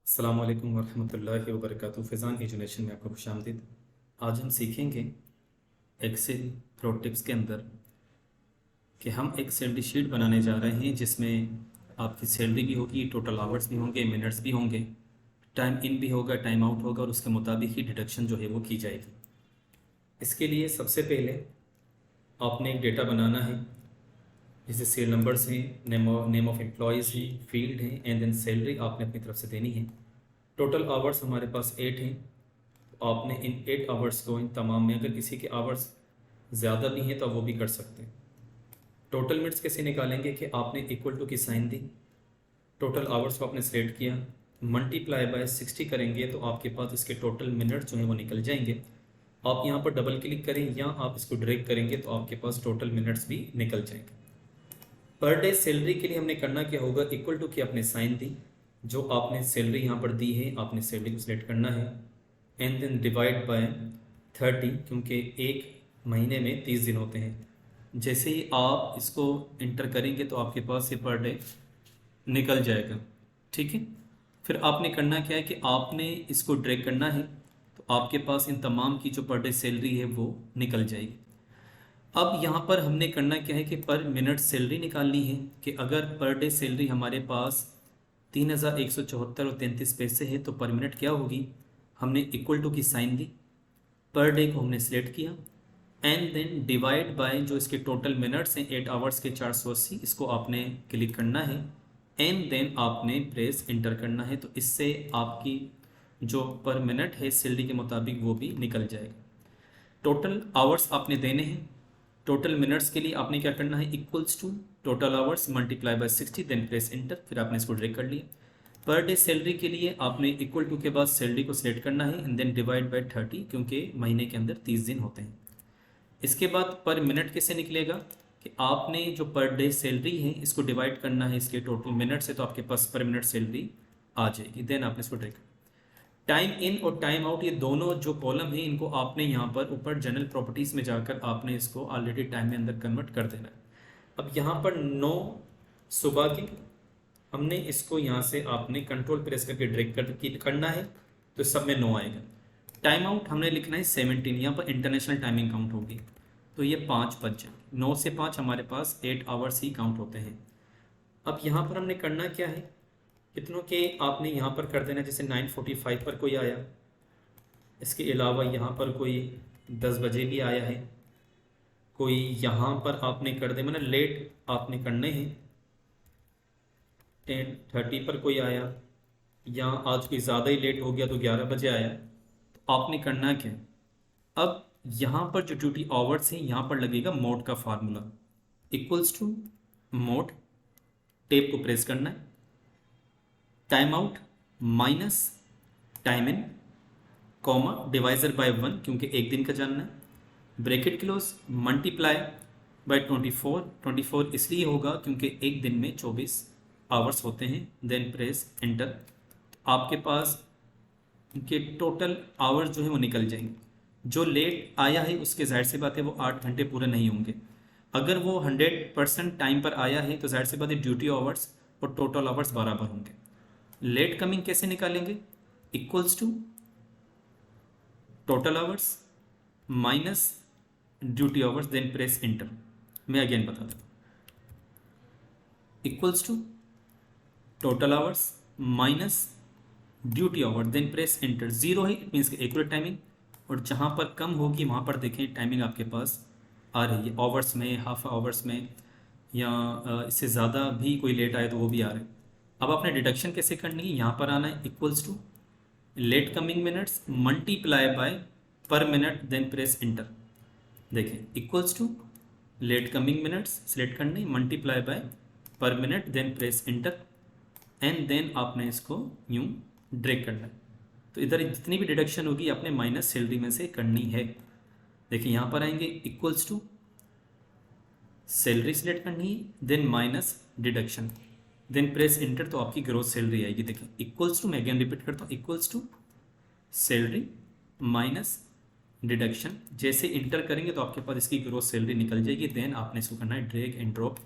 अस्सलाम वालेकुम वरहमतुल्लाहि वबरकातुहू। फ़ैज़ान एजुकेशन में आपको खुशामदीद। आज हम सीखेंगे एक्सेल प्रो टिप्स के अंदर कि हम एक सैलरी शीट बनाने जा रहे हैं जिसमें आपकी सैलरी भी होगी, टोटल आवर्स भी होंगे, मिनट्स भी होंगे, टाइम इन भी होगा, टाइम आउट होगा और उसके मुताबिक ही डिडक्शन जो है वो की जाएगी। इसके लिए सबसे पहले आपने एक डेटा बनाना है, जैसे सेल नंबर्स हैं, नेम ऑफ एम्प्लॉयज़ हैं, फील्ड हैं एंड देन सैलरी आपने अपनी तरफ से देनी है। टोटल आवर्स हमारे पास 8 हैं, तो आपने इन 8 आवर्स को, इन तमाम में अगर किसी के आवर्स ज़्यादा भी हैं तो वो भी कर सकते हैं। टोटल मिनट्स कैसे निकालेंगे कि आपने इक्वल टू की साइन दी, टोटल आवर्स को आपने सेलेक्ट किया, मल्टीप्लाई बाय 60 करेंगे तो आपके पास इसके टोटल मिनट्स जो हैं वो निकल जाएंगे। आप यहाँ पर डबल क्लिक करें या आप इसको ड्रैग करेंगे तो आपके पास टोटल मिनट्स भी निकल जाएंगे। पर डे सैलरी के लिए हमने करना क्या होगा, इक्वल टू की आपने साइन दी, जो आपने सैलरी यहाँ पर दी है आपने सैलरी को सिलेक्ट करना है एंड देन डिवाइड बाय 30, क्योंकि एक महीने में 30 दिन होते हैं। जैसे ही आप इसको इंटर करेंगे तो आपके पास ये पर डे निकल जाएगा। ठीक है, फिर आपने करना क्या है कि आपने इसको ड्रैग करना है तो आपके पास इन तमाम की जो पर डे सैलरी है वो निकल जाएगी। अब यहाँ पर हमने करना क्या है कि पर मिनट सैलरी निकालनी है कि अगर पर डे सैलरी हमारे पास 3174 और 33 पैसे है तो पर मिनट क्या होगी, हमने इक्वल टू की साइन दी, पर डे को हमने सिलेक्ट किया एंड देन डिवाइड बाय जो इसके टोटल मिनट्स हैं 8 आवर्स के 480, इसको आपने क्लिक करना है एंड देन आपने प्रेस इंटर करना है, तो इससे आपकी जो पर मिनट है सैलरी के मुताबिक वो भी निकल जाएगा। टोटल आवर्स आपने देने हैं, टोटल मिनट्स के लिए आपने क्या करना है, equals to total hours multiply by 60, then press enter, फिर आपने इसको ड्रैग कर लिया। पर डे सैलरी के लिए आपने इक्वल टू के बाद सैलरी को सिलेक्ट करना है एंड देन डिवाइड बाय 30, क्योंकि महीने के अंदर 30 दिन होते हैं। इसके बाद पर मिनट कैसे निकलेगा कि आपने जो पर डे सैलरी है इसको डिवाइड करना है इसके टोटल मिनट से, तो आपके पास पर मिनट सैलरी आ जाएगी। देन आपने इसको ड्रैग, टाइम इन और टाइम आउट ये दोनों जो कॉलम है इनको आपने यहाँ पर ऊपर जनरल प्रॉपर्टीज़ में जाकर आपने इसको ऑलरेडी टाइम में अंदर कन्वर्ट कर देना है। अब यहाँ पर 9 सुबह के हमने इसको यहाँ से आपने कंट्रोल प्रेस करके ड्रैग करना है तो सब में 9 आएगा। टाइम आउट हमने लिखना है 17, यहाँ पर इंटरनेशनल टाइमिंग काउंट होगी तो ये 5 बज जाए। 9 से 5 हमारे पास 8 आवर्स ही काउंट होते हैं। अब यहाँ पर हमने करना क्या है, कितनों के आपने यहाँ पर कर देना, जैसे 9:45 पर कोई आया, इसके अलावा यहाँ पर कोई 10 बजे भी आया है, कोई यहाँ पर आपने कर दे, मतलब लेट आपने करने हैं। 10:30 पर कोई आया, या आज कोई ज़्यादा ही लेट हो गया तो 11 बजे आया, तो आपने करना क्या है, अब यहाँ पर जो ड्यूटी आवर्स हैं यहाँ पर लगेगा मोड का formula, equals to mode, tab को प्रेस करना है, time out minus time in, comma divisor by 1 क्योंकि एक दिन का जानना है, ब्रैकेट क्लोज, मल्टीप्लाई बाय 24 इसलिए होगा क्योंकि एक दिन में 24 आवर्स होते हैं, देन प्रेस एंटर, आपके पास के टोटल आवर्स जो है वो निकल जाएंगे। जो लेट आया है उसके जाहिर सी बात है वो 8 घंटे पूरे नहीं होंगे, अगर वो 100% टाइम पर आया है तो जाहिर सी बात है ड्यूटी आवर्स और टोटल आवर्स बराबर होंगे। लेट कमिंग कैसे निकालेंगे, equals to total hours minus duty hours, then press enter. मैं अगेन बता दूँ, equals to total hours minus duty hour, then press enter. 0 है इट मीन्स एक्यूरेट टाइमिंग, और जहाँ पर कम होगी वहाँ पर देखें टाइमिंग आपके पास आ रही है, आवर्स में, हाफ आवर्स में, या इससे ज़्यादा भी कोई लेट आए तो वो भी आ रहे हैं। अब आपने डिडक्शन कैसे करनी है, यहाँ पर आना है, equals to late coming minutes multiply by per minute, then press enter. देखें equals to late coming minutes select करने, multiply by per minute, then press enter and then आपने इसको यूँ ड्रैग करना है, तो इधर जितनी भी डिडक्शन होगी आपने माइनस सैलरी में से करनी है। देखिए यहाँ पर आएंगे, इक्वल्स टू सैलरी सिलेक्ट करनी है, then minus deduction, then press enter, तो आपकी ग्रोस सैलरी आएगी। देखिए इक्वल्स टू, मैं अगेन रिपीट करता हूँ, equals to salary minus deduction, जैसे इंटर करेंगे तो आपके पास इसकी ग्रोस सैलरी निकल जाएगी। देन आपने इसको करना है ड्रैग एंड ड्रॉप।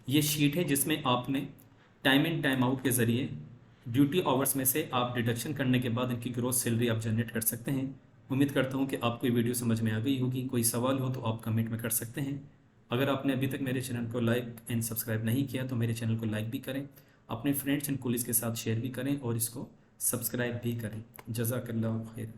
ये शीट है जिसमें आपने टाइम इन टाइम आउट के ज़रिए ड्यूटी आवर्स में से आप डिडक्शन करने के बाद इनकी ग्रोस सैलरी आप जनरेट कर सकते हैं। उम्मीद करता हूँ कि आपको ये वीडियो समझ में आ गई होगी। कोई सवाल हो तो आप कमेंट में कर सकते हैं। अगर आपने अभी तक मेरे चैनल को लाइक एंड सब्सक्राइब नहीं किया तो मेरे चैनल को लाइक भी करें, अपने फ्रेंड्स एंड कोलीग्स के साथ शेयर भी करें और इसको सब्सक्राइब भी करें। जज़ाकल्लाहु खैर।